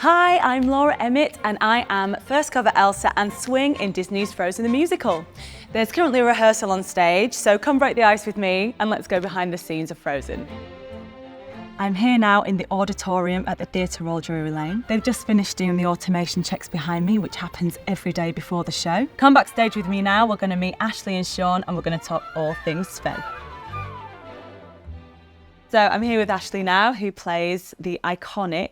Hi, I'm Laura Emmett and I am first cover Elsa and Swing in Disney's Frozen the Musical. There's currently a rehearsal on stage, so come break the ice with me and let's go behind the scenes of Frozen. I'm here now in the auditorium at the Theatre Royal Drury Lane. They've just finished doing the automation checks behind me, which happens every day before the show. Come backstage with me now, we're going to meet Ashley and Sean and we're going to talk all things Sven. So I'm here with Ashley now, who plays the iconic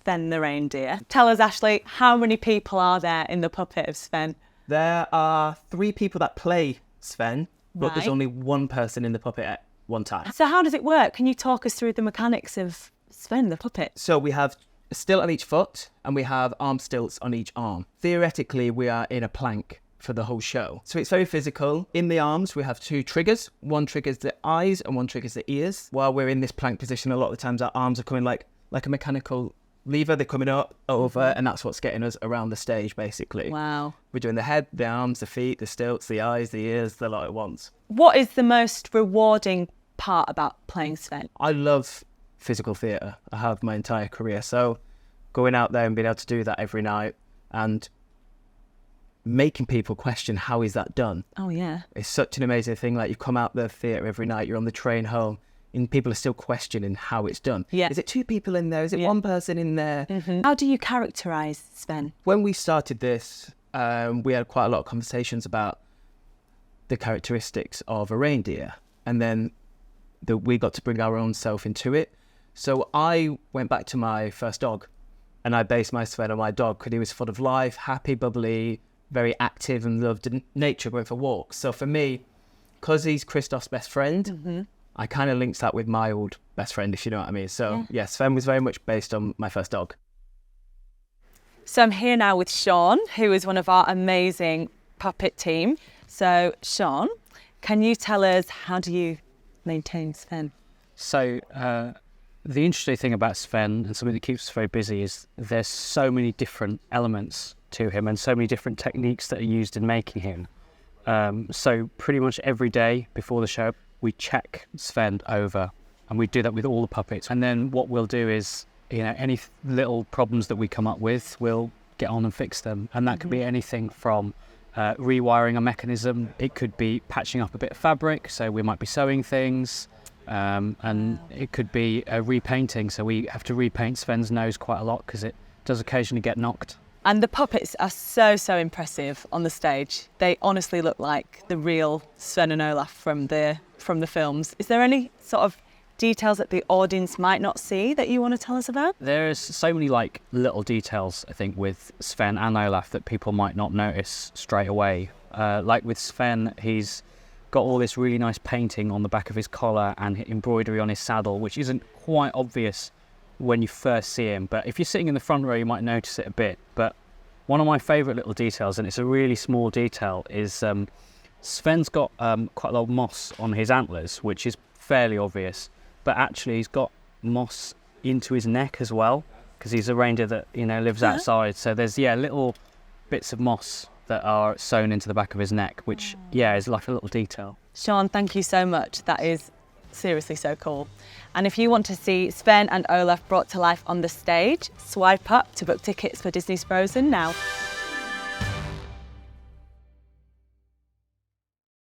Sven the reindeer. Tell us, Ashley, how many people are there in the puppet of Sven? There are 3 people that play Sven, but there's Right. only one person in the puppet at one time. So how does it work? Can you talk us through the mechanics of Sven the puppet? So we have a stilt on each foot and we have arm stilts on each arm. Theoretically, we are in a plank for the whole show. So it's very physical. In the arms, we have 2 triggers. One triggers the eyes and one triggers the ears. While we're in this plank position, a lot of the times our arms are coming like a mechanical lever. They're coming up, over, and that's what's getting us around the stage, basically. Wow. We're doing the head, the arms, the feet, the stilts, the eyes, the ears, the lot at once. What is the most rewarding part about playing Sven? I love physical theatre. I have my entire career. So going out there and being able to do that every night and making people question how is that done? Oh yeah. It's such an amazing thing. Like you come out the theatre every night, you're on the train home, and people are still questioning how it's done. Yeah. Is it 2 people in there? Is it Yeah. 1 person in there? How do you characterise Sven? When we started this, we had quite a lot of conversations about the characteristics of a reindeer, and then we got to bring our own self into it. So I went back to my first dog, and I based my Sven on my dog because he was full of life, happy, bubbly, very active, and loved nature, going for walks. So for me, because he's Christoph's best friend, I kind of linked that with my old best friend, if you know what I mean. So yeah, Sven was very much based on my first dog. So I'm here now with Sean, who is one of our amazing puppet team. So Sean, can you tell us, how do you maintain Sven? So the interesting thing about Sven, and something that keeps us very busy, is there's so many different elements to him and so many different techniques that are used in making him. So pretty much every day before the show, we check Sven over, and we do that with all the puppets. And then what we'll do is, any little problems that we come up with, we'll get on and fix them. And that could be anything from rewiring a mechanism. It could be patching up a bit of fabric, so we might be sewing things. And it could be repainting, so we have to repaint Sven's nose quite a lot because it does occasionally get knocked. And the puppets are so impressive on the stage. They honestly look like the real Sven and Olaf from the films. Is there any sort of details that the audience might not see that you want to tell us about? There's so many little details, I think, with Sven and Olaf that people might not notice straight away. Like with Sven, he's got all this really nice painting on the back of his collar and embroidery on his saddle, which isn't quite obvious when you first see him, but if you're sitting in the front row you might notice it a bit. But one of my favourite little details, and it's a really small detail, is Sven's got quite a lot of moss on his antlers, which is fairly obvious, but actually he's got moss into his neck as well, because he's a reindeer that lives outside. So there's little bits of moss that are sewn into the back of his neck, which is like a little detail. Sean, thank you so much. That is seriously so cool. And if you want to see Sven and Olaf brought to life on the stage, swipe up to book tickets for Disney's Frozen now.